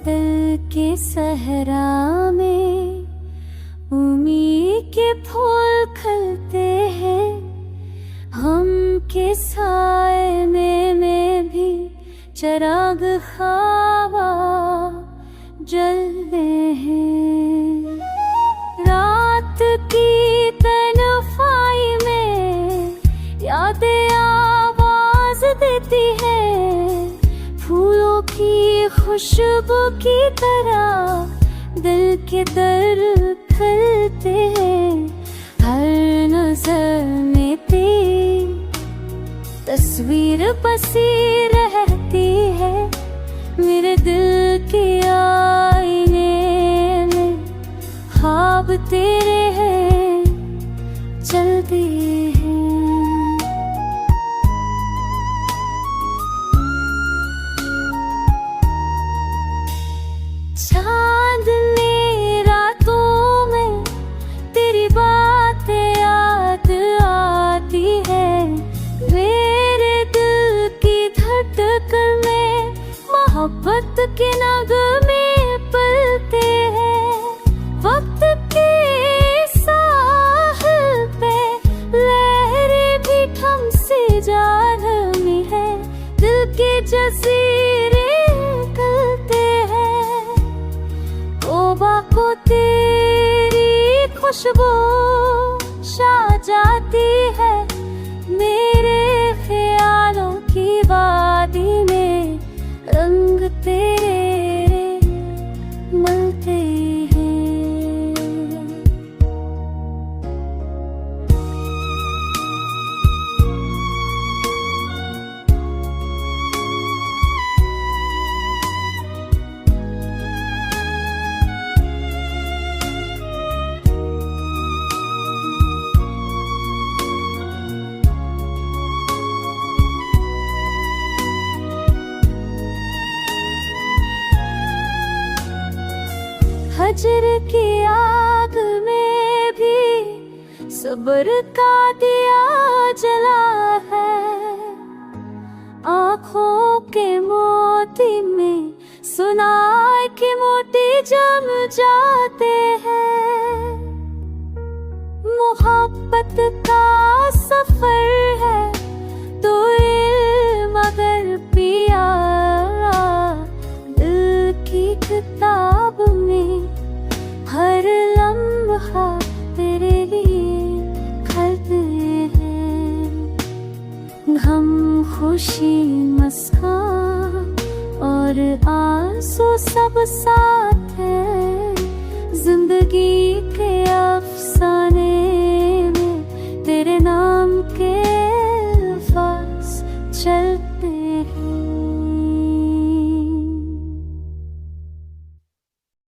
दिल के सहरा में उम्मीद के फूल खिलते हैं, हम के साए में भी चिराग ख्वाबा जलते हैं। रात की तन्हाई में यादें आवाज देती है, फूलों की खुशबू की तरह दिल के दर खिलते हैं। हर नजर में तेरी तस्वीर बसी रहती है, मेरे दिल के आईने में ख्वाब तेरे हैं चलते हैं। चांदनी रातों में तेरी बातें याद आती है, मेरे दिल की धड़कन में मोहब्बत के नगमे पलते हैं। वक्त के साहिल पे लहरें भी थम से जा रही है, दिल के जजीरे निकलते हैं। तौबा को तेरी खुशबू छा जाती है, मेरे ख्यालों की वादी में रंग तेरे मिलते हैं। हजर की आग में भी सब्र का दिया जला है, आँखों के मोती में सुनाए के मोती जम जाते हैं। मोहब्बत का सफर है तो मगर पिया दिल की किताब में हर लम्हा तेरे लिए खलते हैं। गम खुशी मुस्कान और आंसू सब साथ है, जिंदगी के अफसाने